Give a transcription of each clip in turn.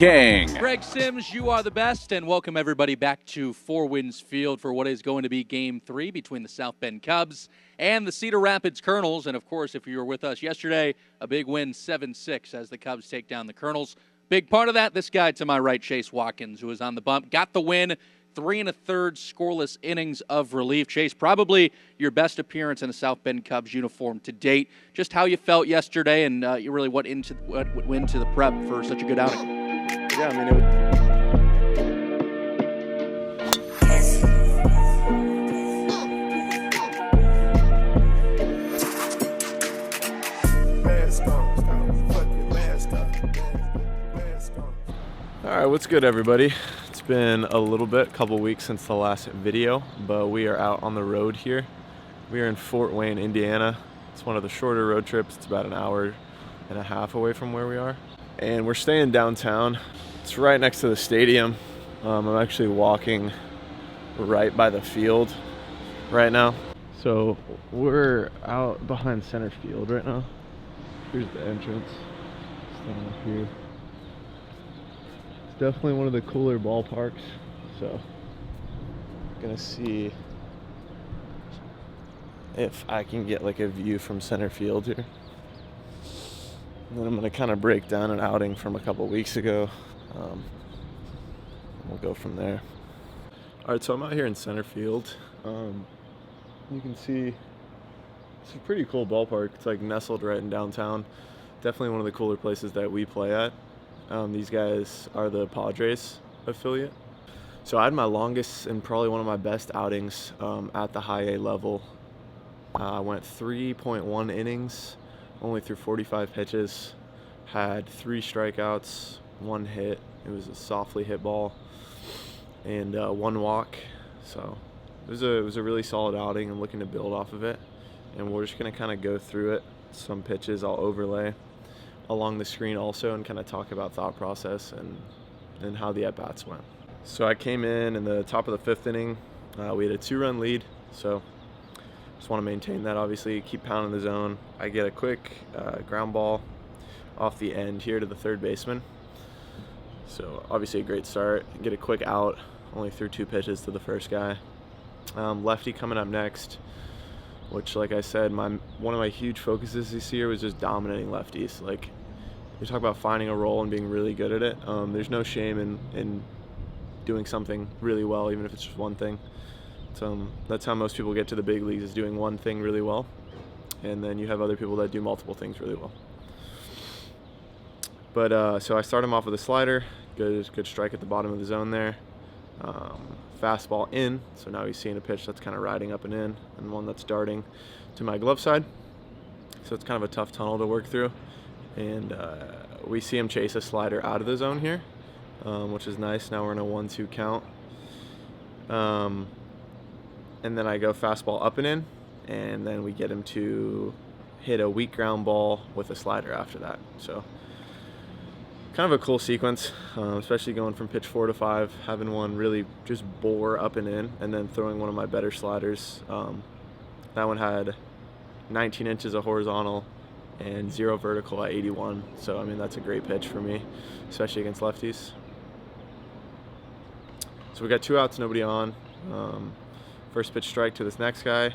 Gang. Greg Sims, you are the best, and welcome everybody back to Four Winds Field for what is going to be Game 3 between the South Bend Cubs and the Cedar Rapids Colonels. And, of course, if you were with us yesterday, a big win 7-6 as the Cubs take down the Colonels. Big part of that, this guy to my right, Chase Watkins, who was on the bump, got the win, 3 1/3 scoreless innings of relief. Chase, probably your best appearance in a South Bend Cubs uniform to date. Just how you felt yesterday and you really what went into the prep for such a good outing. Yeah, I mean, it was... Alright, what's good, everybody? It's been a little bit, couple weeks since the last video, but we are out on the road here. We are in Fort Wayne, Indiana. It's one of the shorter road trips. It's about an hour and a half away from where we are. And we're staying downtown. It's right next to the stadium. I'm actually walking right by the field right now. So we're out behind center field right now. Here's the entrance. Standing up here. It's definitely one of the cooler ballparks. So gonna see if I can get like a view from center field here. And then I'm going to kind of break down an outing from a couple weeks ago. We'll go from there. All right, so I'm out here in center field. You can see it's a pretty cool ballpark. It's like nestled right in downtown. Definitely one of the cooler places that we play at. These guys are the Padres affiliate. So I had my longest and probably one of my best outings at the high A level. I went 3.1 innings. Only threw 45 pitches, had 3 strikeouts, 1 hit. It was a softly hit ball, and 1 walk. So it was a really solid outing. I'm looking to build off of it, and we're just gonna kind of go through it. Some pitches I'll overlay along the screen also, and kind of talk about thought process and how the at bats went. So I came in the top of the 5th inning. We had a 2-run lead, so. Just want to maintain that, obviously, keep pounding the zone. I get a quick ground ball off the end here to the third baseman. So obviously a great start. Get a quick out, only threw 2 pitches to the first guy. Lefty coming up next, which, like I said, one of my huge focuses this year was just dominating lefties. Like, you talk about finding a role and being really good at it. There's no shame in doing something really well, even if it's just one thing. So that's how most people get to the big leagues, is doing one thing really well, and then you have other people that do multiple things really well. But so I start him off with a slider, good strike at the bottom of the zone there. Fastball in, so now he's seeing a pitch that's kind of riding up and in, and one that's darting to my glove side. So it's kind of a tough tunnel to work through, and we see him chase a slider out of the zone here, which is nice. Now we're in a 1-2 count. And then I go fastball up and in, and then we get him to hit a weak ground ball with a slider after that. So kind of a cool sequence, especially going from pitch 4 to 5, having one really just bore up and in, and then throwing one of my better sliders. That one had 19 inches of horizontal and 0 vertical at 81. So, I mean, that's a great pitch for me, especially against lefties. So we got 2 outs, nobody on. First pitch strike to this next guy,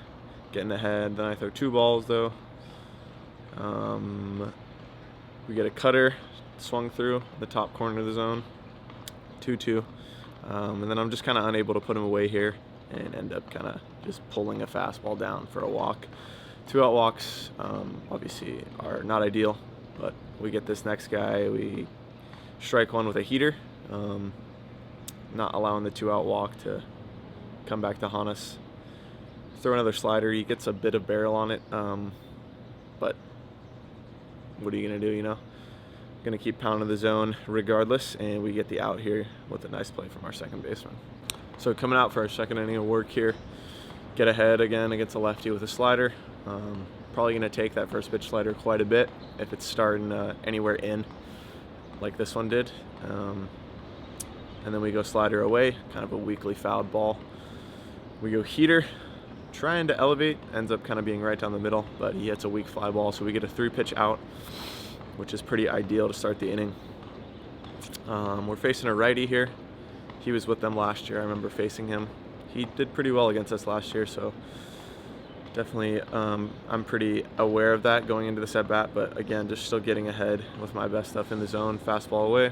getting ahead. Then I throw 2 balls though. We get a cutter, swung through the top corner of the zone, 2-2. And then I'm just kind of unable to put him away here and end up kind of just pulling a fastball down for a walk. 2 out walks obviously are not ideal, but we get this next guy. We strike one with a heater, not allowing the 2 out walk to come back to haunt us. Throw another slider. He gets a bit of barrel on it, but what are you gonna do, you know? Gonna keep pounding the zone regardless, and we get the out here with a nice play from our second baseman. So coming out for our second inning of work here, get ahead again against a lefty with a slider. Probably gonna take that first pitch slider quite a bit if it's starting anywhere in, like this one did. And then we go slider away, kind of a weakly fouled ball. We go heater, trying to elevate, ends up kind of being right down the middle, but he hits a weak fly ball, so we get a 3-pitch out, which is pretty ideal to start the inning. We're facing a righty here. He was with them last year. I remember facing him. He did pretty well against us last year, so definitely I'm pretty aware of that going into this at bat. But again, just still getting ahead with my best stuff in the zone. Fastball away.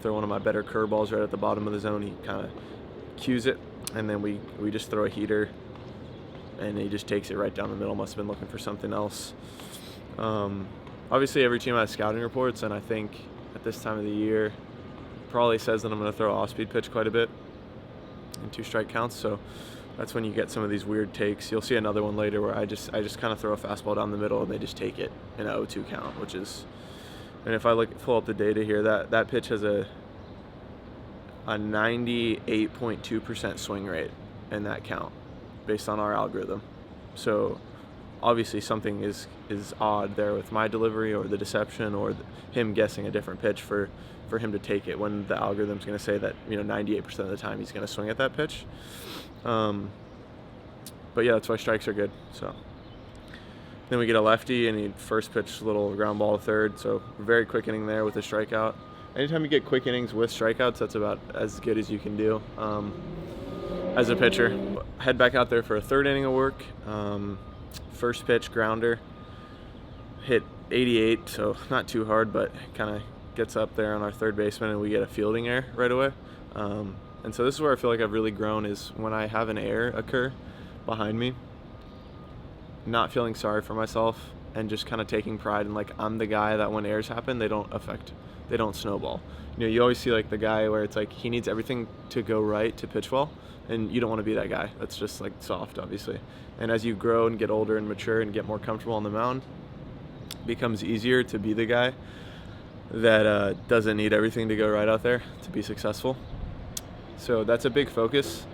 Throw one of my better curveballs right at the bottom of the zone. He kind of cues it, and then we just throw a heater, and he just takes it right down the middle. Must have been looking for something else. Obviously, every team has scouting reports, and I think at this time of the year probably says that I'm going to throw an off-speed pitch quite a bit in 2 strike counts. So that's when you get some of these weird takes. You'll see another one later where I just kind of throw a fastball down the middle, and they just take it in an 0-2 count, which is. And if I pull up the data here, that pitch has a 98.2% swing rate in that count based on our algorithm. So obviously something is odd there with my delivery or the deception or him guessing a different pitch for him to take it when the algorithm's going to say that 98% of the time he's going to swing at that pitch. But yeah, that's why strikes are good. So then we get a lefty, and he first pitch little ground ball to third. So very quick inning there with a strikeout. Anytime you get quick innings with strikeouts, that's about as good as you can do as a pitcher. Head back out there for a third inning of work. First pitch grounder, hit 88, so not too hard, but kind of gets up there on our third baseman, and we get a fielding error right away. And so this is where I feel like I've really grown, is when I have an error occur behind me, not feeling sorry for myself and just kind of taking pride in, like, I'm the guy that when errors happen, they don't snowball. You always see, like, the guy where it's like he needs everything to go right to pitch well, and you don't want to be that guy. That's just, like, soft, obviously. And as you grow and get older and mature and get more comfortable on the mound, it becomes easier to be the guy that doesn't need everything to go right out there to be successful. So that's a big focus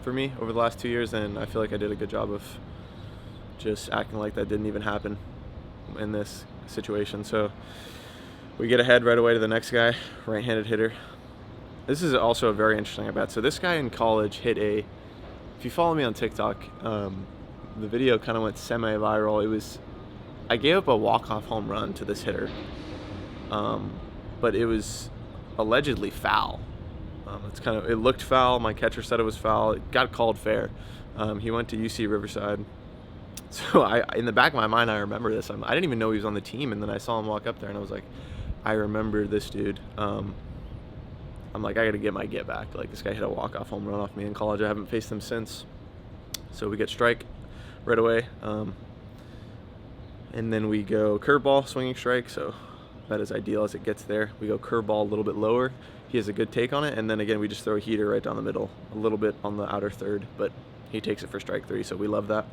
for me over the last 2 years, and I feel like I did a good job of just acting like that didn't even happen in this situation. So we get ahead right away to the next guy, right-handed hitter. This is also a very interesting at bat. So this guy in college hit if you follow me on TikTok, the video kind of went semi-viral. I gave up a walk-off home run to this hitter, but it was allegedly foul. It looked foul. My catcher said it was foul. It got called fair. He went to UC Riverside. So in the back of my mind, I remember this. I didn't even know he was on the team, and then I saw him walk up there, and I was like, I remember this dude. I'm like, I got to get my get back. Like, this guy hit a walk-off home run off me in college. I haven't faced him since. So we get strike right away. And then we go curveball, swinging strike. So that is ideal as it gets there. We go curveball a little bit lower. He has a good take on it. And then again, we just throw a heater right down the middle, a little bit on the outer third, but he takes it for strike 3. So we love that.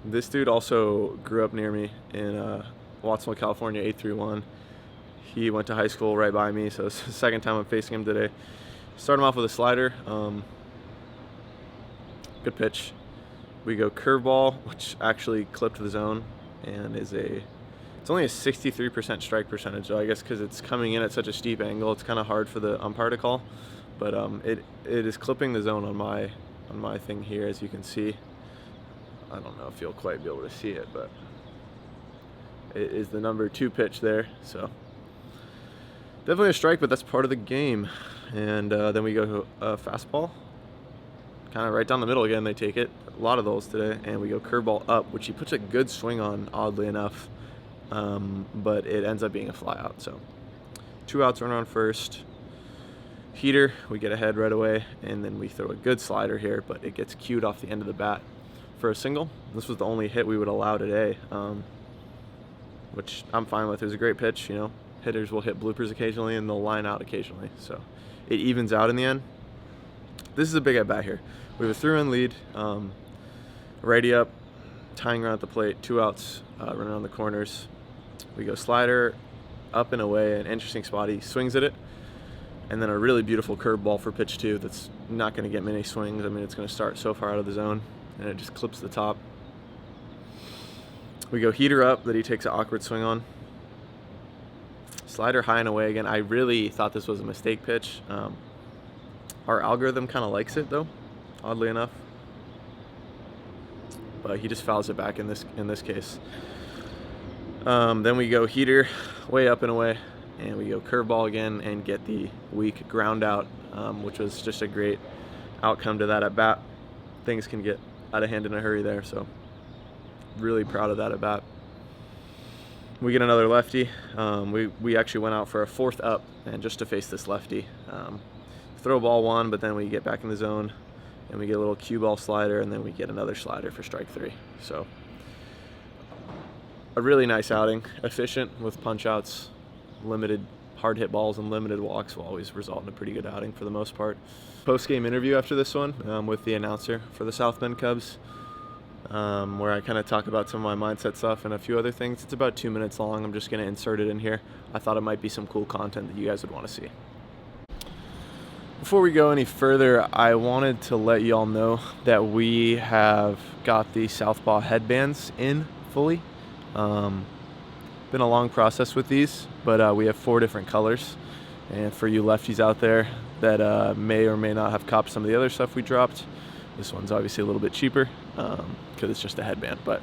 This dude also grew up near me in Watsonville, California, 831. He went to high school right by me, so it's the second time I'm facing him today. Start him off with a slider. Good pitch. We go curveball, which actually clipped the zone, and it's only a 63% strike percentage, so I guess because it's coming in at such a steep angle, it's kind of hard for the umpire to call. But it is clipping the zone on my thing here, as you can see. I don't know if you'll quite be able to see it, but it is the number 2 pitch there. So definitely a strike, but that's part of the game. And then we go to a fastball, kind of right down the middle again. They take it, a lot of those today. And we go curveball up, which he puts a good swing on, oddly enough, but it ends up being a fly out. So 2 outs, runner on first. Heater, we get ahead right away, and then we throw a good slider here, but it gets cued off the end of the bat for a single. This was the only hit we would allow today, which I'm fine with. It was a great pitch. Hitters will hit bloopers occasionally, and they'll line out occasionally, so it evens out in the end. This is a big at bat here. We have a 3-run lead, righty up, tying run at the plate, 2 outs, running on the corners. We go slider up and away, an interesting spot. He swings at it, and then a really beautiful curveball for pitch 2 that's not going to get many swings. I mean, it's going to start so far out of the zone, and it just clips the top. We go heater up that he takes an awkward swing on. Slider high and away again. I really thought this was a mistake pitch. Our algorithm kind of likes it, though, oddly enough. But he just fouls it back in this case. Then we go heater, way up and away, and we go curveball again and get the weak ground out, which was just a great outcome to that at bat. Things can get out of hand in a hurry there, so really proud of that at bat. We get another lefty. We actually went out for a fourth up and just to face this lefty. Throw ball one, but then we get back in the zone and we get a little cue ball slider, and then we get another slider for strike three. So a really nice outing, efficient with punch outs, limited hard hit balls and limited walks will always result in a pretty good outing for the most part. Post-game interview after this one with the announcer for the South Bend Cubs, where I kind of talk about some of my mindset stuff and a few other things. It's about 2 minutes long. I'm just going to insert it in here. I thought it might be some cool content that you guys would want to see. Before we go any further, I wanted to let you all know that we have got the Southpaw headbands in fully. Been a long process with these, but we have 4 different colors. And for you lefties out there that may or may not have copped some of the other stuff we dropped, this one's obviously a little bit cheaper because it's just a headband, but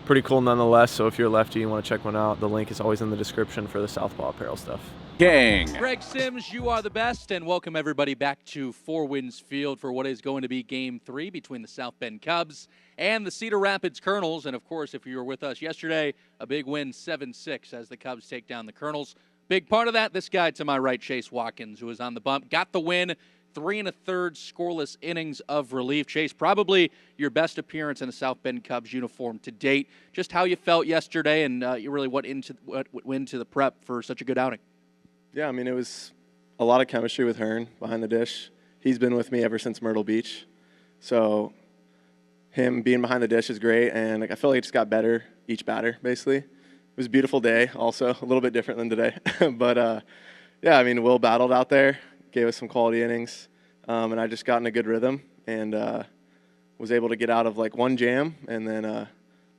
pretty cool nonetheless. So if you're a lefty, you want to check one out, the link is always in the description for the Southpaw apparel stuff. Gang. Greg Sims, you are the best, and welcome everybody back to Four Winds Field for what is going to be Game 3 between the South Bend Cubs and the Cedar Rapids Colonels. And, of course, if you were with us yesterday, a big win 7-6 as the Cubs take down the Colonels. Big part of that, this guy to my right, Chase Watkins, who was on the bump, got the win, 3 1/3 scoreless innings of relief. Chase, probably your best appearance in a South Bend Cubs uniform to date. Just how you felt yesterday and you really what went into the prep for such a good outing. Yeah, I mean, it was a lot of chemistry with Hearn behind the dish. He's been with me ever since Myrtle Beach. So him being behind the dish is great, and I feel like it just got better each batter, basically. It was a beautiful day also, a little bit different than today. But, yeah, I mean, Will battled out there, gave us some quality innings, and I just got in a good rhythm and was able to get out of, one jam and then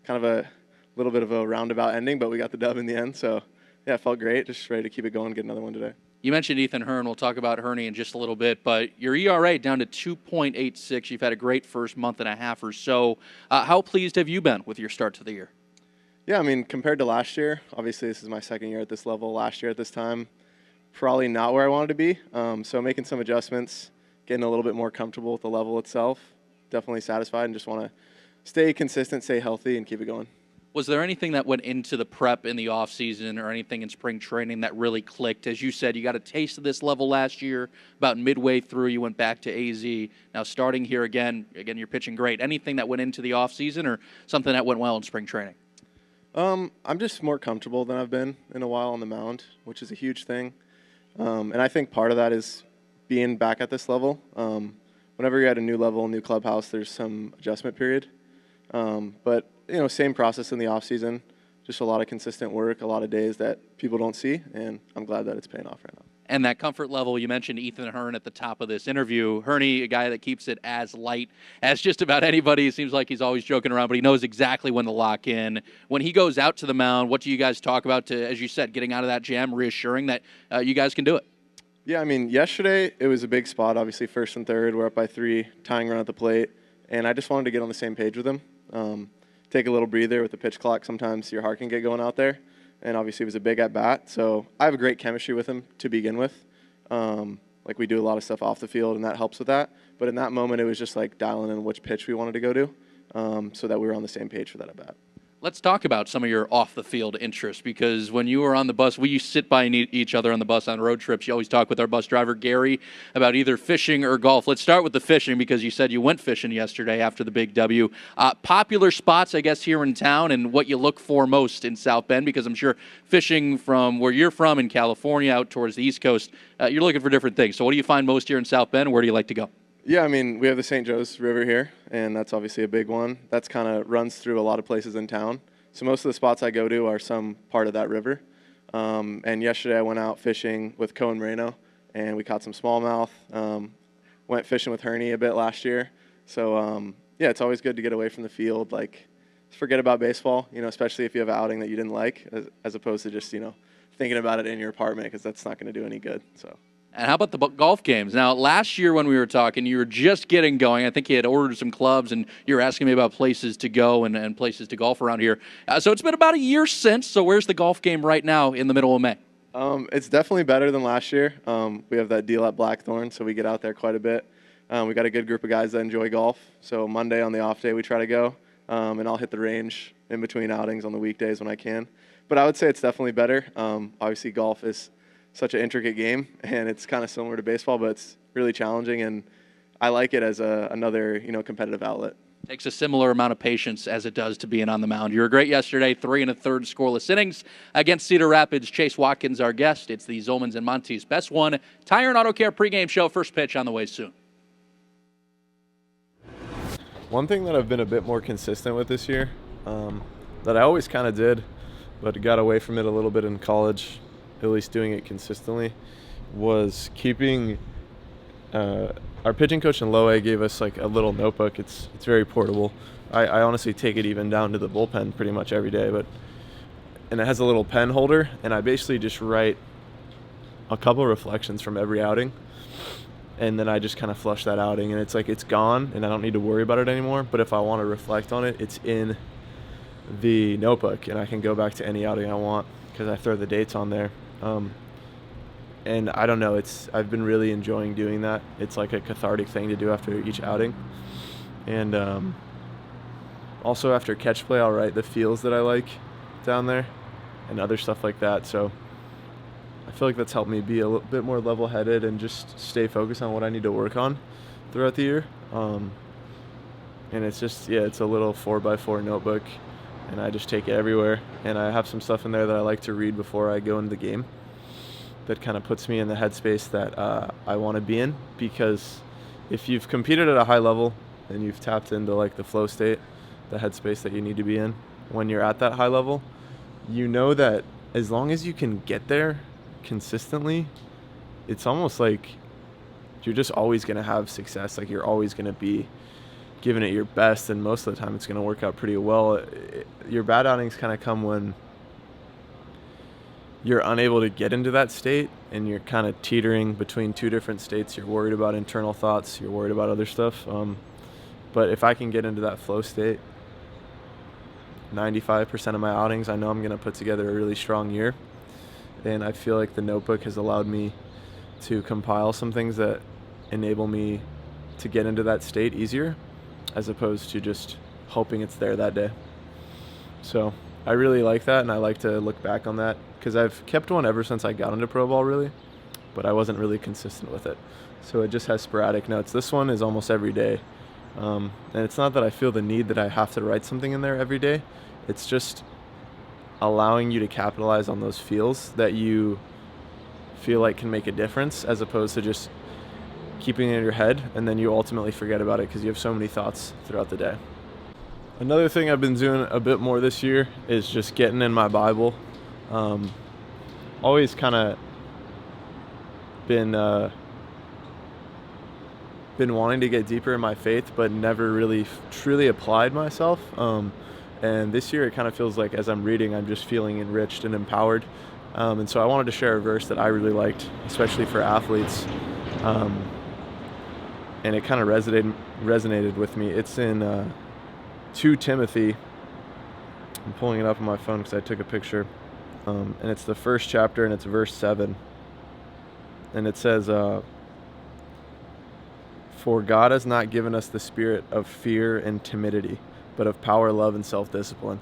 kind of a little bit of a roundabout ending, but we got the dub in the end, so – yeah, it felt great. Just ready to keep it going, get another one today. You mentioned Ethan Hearn. We'll talk about Herney in just a little bit, but your ERA down to 2.86. You've had a great first month and a half or so. How pleased have you been with your start to the year? Yeah, I mean, compared to last year, obviously this is my second year at this level. Last year at this time, probably not where I wanted to be. So making some adjustments, getting a little bit more comfortable with the level itself. Definitely satisfied and just want to stay consistent, stay healthy, and keep it going. Was there anything that went into the prep in the offseason or anything in spring training that really clicked? As you said, you got a taste of this level last year. About midway through, you went back to AZ. Now starting here again, you're pitching great. Anything that went into the offseason or something that went well in spring training? I'm just more comfortable than I've been in a while on the mound, which is a huge thing. And I think part of that is being back at this level. Whenever you're at a new level, new clubhouse, there's some adjustment period. But same process in the off season, just a lot of consistent work, a lot of days that people don't see, and I'm glad that it's paying off right now. And that comfort level, you mentioned Ethan Hearn at the top of this interview. Herney, a guy that keeps it as light as just about anybody. It seems like he's always joking around, but he knows exactly when to lock in. When he goes out to the mound, what do you guys talk about to, as you said, getting out of that jam, reassuring that you guys can do it? Yeah, I mean, yesterday it was a big spot, obviously first and third. We're up by 3, tying run at the plate, and I just wanted to get on the same page with him. Take a little breather with the pitch clock. Sometimes your heart can get going out there, and obviously it was a big at-bat. So I have a great chemistry with him to begin with. We do a lot of stuff off the field, and that helps with that. But in that moment, it was just dialing in which pitch we wanted to go to so that we were on the same page for that at-bat. Let's talk about some of your off-the-field interests, because when you were on the bus, we used to sit by each other on the bus on road trips. You always talk with our bus driver, Gary, about either fishing or golf. Let's start with the fishing, because you said you went fishing yesterday after the big W. Popular spots, I guess, here in town, and what you look for most in South Bend, because I'm sure fishing from where you're from in California out towards the East Coast, you're looking for different things. So what do you find most here in South Bend, and where do you like to go? Yeah, I mean, we have the St. Joe's River here, and that's obviously a big one. That's kind of runs through a lot of places in town. So most of the spots I go to are some part of that river. And yesterday I went out fishing with Cohen Moreno, and we caught some smallmouth. Went fishing with Herney a bit last year. So, yeah, it's always good to get away from the field. Forget about baseball, especially if you have an outing that you didn't like, as opposed to just, thinking about it in your apartment, because that's not going to do any good. So. And how about the golf games? Now, last year when we were talking, you were just getting going. I think you had ordered some clubs, and you were asking me about places to go and places to golf around here. So it's been about a year since. So where's the golf game right now in the middle of May? It's definitely better than last year. We have that deal at Blackthorn, so we get out there quite a bit. We got a good group of guys that enjoy golf. So Monday on the off day we try to go, and I'll hit the range in between outings on the weekdays when I can. But I would say it's definitely better. Obviously, golf is such an intricate game, and it's kind of similar to baseball, but it's really challenging, and I like it as another competitive outlet. Takes a similar amount of patience as it does to being on the mound. You were great yesterday, 3 1/3 scoreless innings against Cedar Rapids. Chase Watkins, our guest. It's the Zolmans and Montes Best One Tire and Auto Care pregame show. First pitch on the way soon. One thing that I've been a bit more consistent with this year, that I always kind of did, but got away from it a little bit in college, at least doing it consistently, was keeping our pitching coach in low A gave us like a little notebook. It's very portable. I honestly take it even down to the bullpen pretty much every day, and it has a little pen holder, and I basically just write a couple reflections from every outing, and then I just kind of flush that outing, and it's gone, and I don't need to worry about it anymore. But if I want to reflect on it, it's in the notebook, and I can go back to any outing I want because I throw the dates on there. And I don't know, I've been really enjoying doing that. It's like a cathartic thing to do after each outing. And also after catch play, I'll write the feels that I like down there and other stuff like that. So I feel like that's helped me be a little bit more level-headed and just stay focused on what I need to work on throughout the year. And it's just, it's a little 4x4 notebook, and I just take it everywhere. And I have some stuff in there that I like to read before I go into the game that kind of puts me in the headspace that I want to be in, because if you've competed at a high level and you've tapped into like the flow state, the headspace that you need to be in when you're at that high level, you know that as long as you can get there consistently, it's almost like you're just always going to have success. Like you're always going to be giving it your best, and most of the time it's going to work out pretty well. Your bad outings kind of come when you're unable to get into that state and you're kind of teetering between two different states. You're worried about internal thoughts, you're worried about other stuff. But if I can get into that flow state, 95% of my outings, I know I'm going to put together a really strong year. And I feel like the notebook has allowed me to compile some things that enable me to get into that state easier, as opposed to just hoping it's there that day. So I really like that, and I like to look back on that, because I've kept one ever since I got into pro ball, really, but I wasn't really consistent with it. So it just has sporadic notes. This one is almost every day. And it's not that I feel the need that I have to write something in there every day. It's just allowing you to capitalize on those feels that you feel like can make a difference, as opposed to just keeping it in your head and then you ultimately forget about it because you have so many thoughts throughout the day. Another thing I've been doing a bit more this year is just getting in my Bible. Always kind of been wanting to get deeper in my faith, but never really truly applied myself. And this year it kind of feels like as I'm reading, I'm just feeling enriched and empowered. And so I wanted to share a verse that I really liked, especially for athletes. And it kind of resonated with me. It's in 2 Timothy. I'm pulling it up on my phone because I took a picture. And it's the first chapter, and it's verse 7. And it says, "For God has not given us the spirit of fear and timidity, but of power, love, and self-discipline."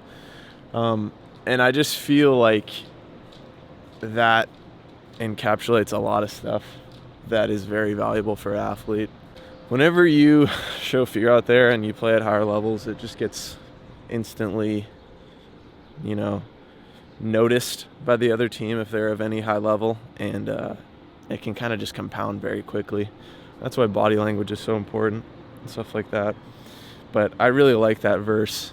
And I just feel like that encapsulates a lot of stuff that is very valuable for an athlete. Whenever you show fear out there and you play at higher levels, it just gets instantly, noticed by the other team if they're of any high level, and it can kind of just compound very quickly. That's why body language is so important and stuff like that. But I really like that verse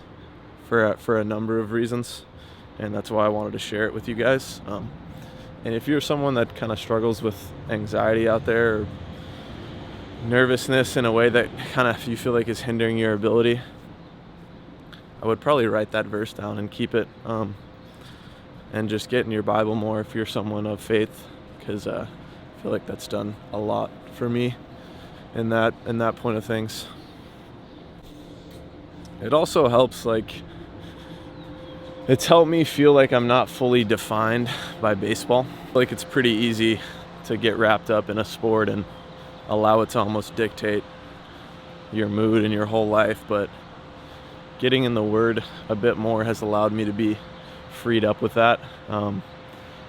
for a number of reasons, and that's why I wanted to share it with you guys. And if you're someone that kind of struggles with anxiety out there, or nervousness in a way that kind of you feel like is hindering your ability, I would probably write that verse down and keep it, and just get in your Bible more if you're someone of faith, because I feel like that's done a lot for me in that point of things. It also helps, like, it's helped me feel like I'm not fully defined by baseball. Like, it's pretty easy to get wrapped up in a sport and allow it to almost dictate your mood and your whole life, but getting in the Word a bit more has allowed me to be freed up with that,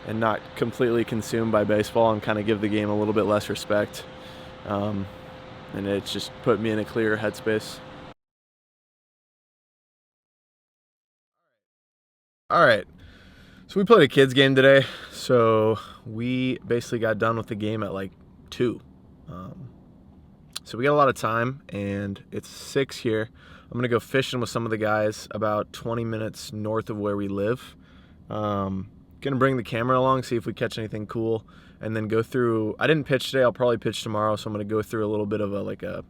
and not completely consumed by baseball, and kind of give the game a little bit less respect. And it's just put me in a clearer headspace. All right, so we played a kids game today. So we basically got done with the game at like 2. So we got a lot of time, and it's 6 here. I'm gonna go fishing with some of the guys about 20 minutes north of where we live. Gonna bring the camera along, see if we catch anything cool, and then go through. I didn't pitch today. I'll probably pitch tomorrow, so I'm gonna go through a little bit of a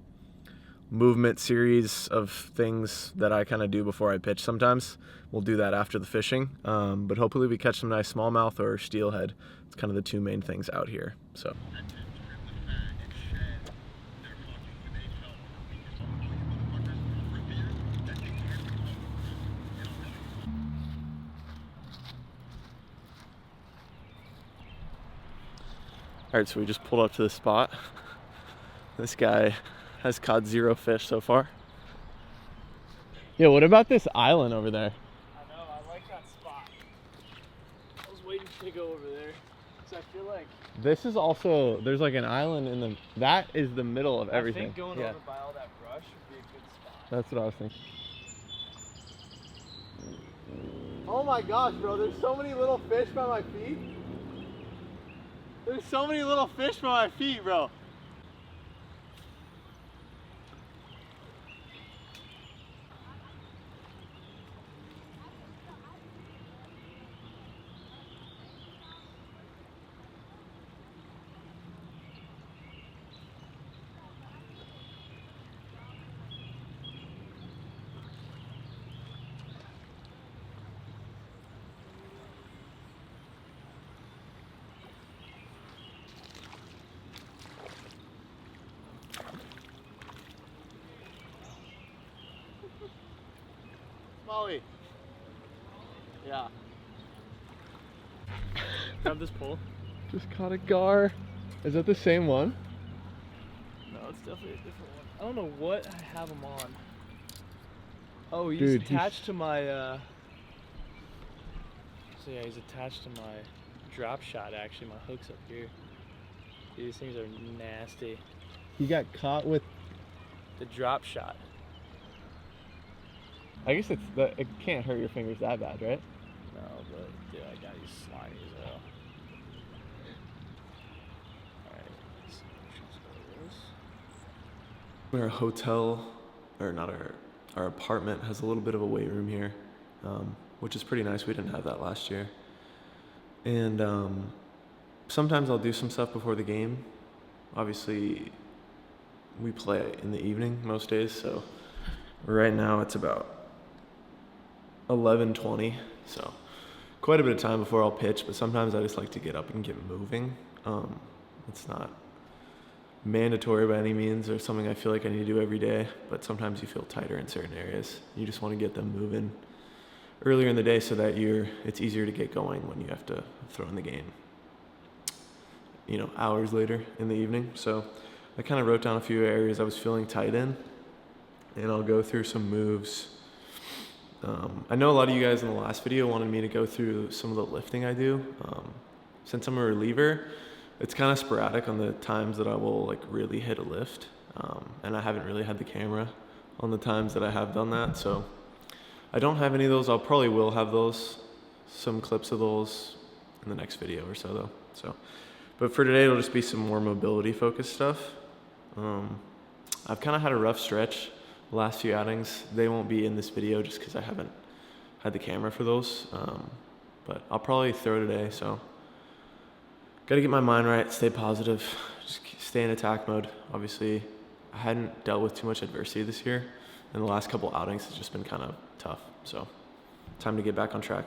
movement series of things that I kind of do before I pitch. Sometimes we'll do that after the fishing, but hopefully we catch some nice smallmouth or steelhead. It's kind of the 2 main things out here. So. All right, so we just pulled up to the spot. This guy has caught 0 fish so far. Yeah, what about this island over there? I know, I like that spot. I was waiting to go over there, because I feel like... This is also, there's like an island in the, that is the middle of everything. I think going over by all that brush would be a good spot. That's what I was thinking. Oh my gosh, bro, there's so many little fish by my feet. There's so many little fish by my feet, bro. Molly. Yeah. Grab this pole. Just caught a gar. Is that the same one? No, it's definitely a different one. I don't know what I have him on. Oh, he's Dude, attached to my, So yeah, he's attached to my drop shot, actually. My hook's up here. These things are nasty. He got caught with, The drop shot. I guess it can't hurt your fingers that bad, right? No, but dude, I got these slimy as hell. Alright, let's transfer this. Our hotel, or not our apartment has a little bit of a weight room here, which is pretty nice. We didn't have that last year. And sometimes I'll do some stuff before the game. Obviously, we play in the evening most days, so right now it's about 11:20, so quite a bit of time before I'll pitch, but sometimes I just like to get up and get moving. It's not mandatory by any means or something I feel like I need to do every day, but sometimes you feel tighter in certain areas. You just want to get them moving earlier in the day so that it's easier to get going when you have to throw in the game, hours later in the evening. So I kind of wrote down a few areas I was feeling tight in, and I'll go through some moves. I know a lot of you guys in the last video wanted me to go through some of the lifting I do. Since I'm a reliever, it's kind of sporadic on the times that I will really hit a lift, and I haven't really had the camera on the times that I have done that, so I don't have any of those. I'll probably will have some clips of those in the next video or so though. But for today, it'll just be some more mobility focused stuff. I've kind of had a rough stretch the last few outings. They won't be in this video just because I haven't had the camera for those, but I'll probably throw today, so got to get my mind right, stay positive, just stay in attack mode. Obviously, I hadn't dealt with too much adversity this year, and the last couple outings has just been kind of tough, so time to get back on track.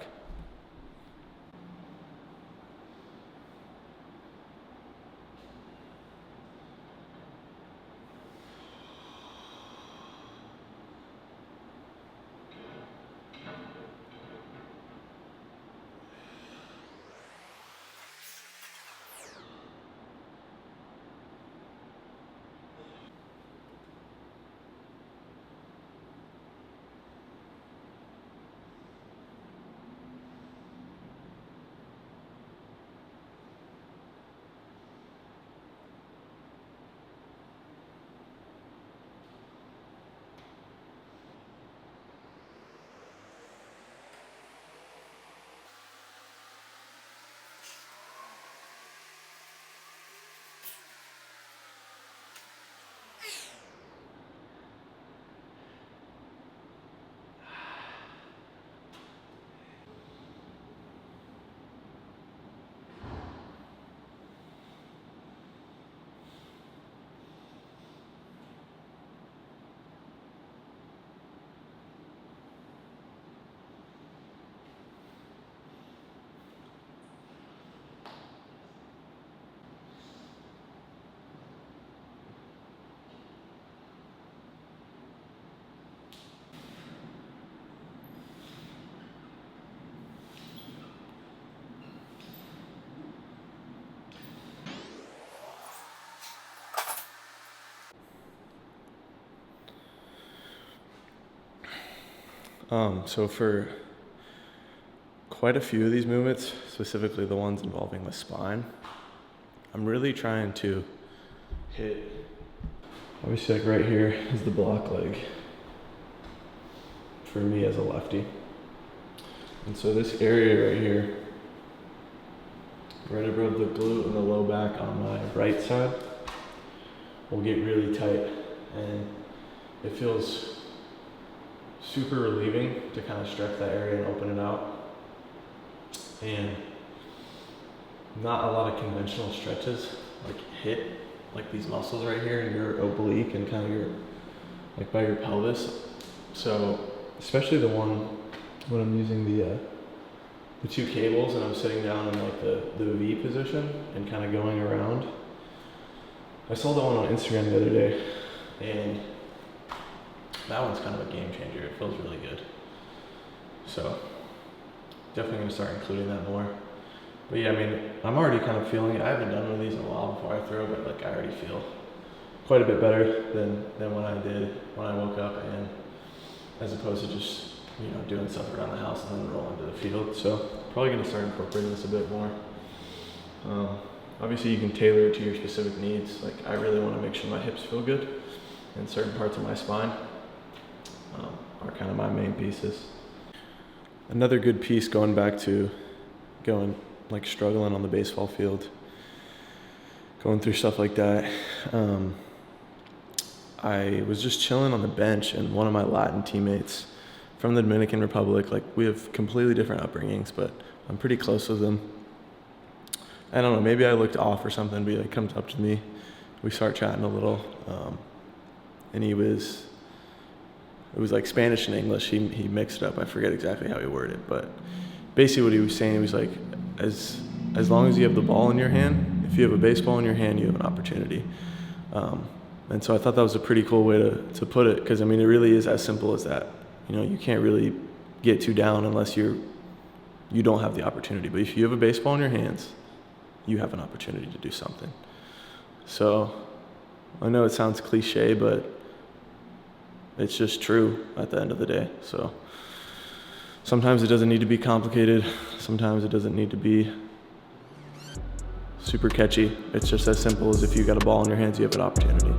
So for quite a few of these movements, specifically the ones involving the spine, I'm really trying to hit, obviously like right here is the block leg for me as a lefty. And so this area right here, right above the glute and the low back on my right side, will get really tight, and it feels super relieving to kind of stretch that area and open it out. And not a lot of conventional stretches like hit like these muscles right here in your oblique and kind of your like by your pelvis. So especially the one when I'm using the 2 cables and I'm sitting down in like the V position and kind of going around. I saw that one on Instagram the other day, and that one's kind of a game changer. It feels really good. So definitely gonna start including that more. But yeah, I mean, I'm already kind of feeling it. I haven't done one of these in a while before I throw, but like I already feel quite a bit better than when I did when I woke up, and as opposed to just, you know, doing stuff around the house and then rolling to the field. So probably gonna start incorporating this a bit more. Obviously you can tailor it to your specific needs. Like I really want to make sure my hips feel good, and certain parts of my spine are kind of my main pieces. Another good piece, going back to struggling on the baseball field, going through stuff like that. I was just chilling on the bench, and one of my Latin teammates from the Dominican Republic, like we have completely different upbringings, but I'm pretty close with them. I don't know, maybe I looked off or something, but he like comes up to me, we start chatting a little, and it was like Spanish and English. He mixed it up. I forget exactly how he worded it, but basically what he was saying, he was like, as long as you have the ball in your hand, if you have a baseball in your hand, you have an opportunity. And so I thought that was a pretty cool way to put it, because I mean, it really is as simple as that. You know, you can't really get too down unless you don't have the opportunity. But if you have a baseball in your hands, you have an opportunity to do something. So I know it sounds cliche, but it's just true at the end of the day. So sometimes it doesn't need to be complicated. Sometimes it doesn't need to be super catchy. It's just as simple as if you got a ball in your hands, you have an opportunity.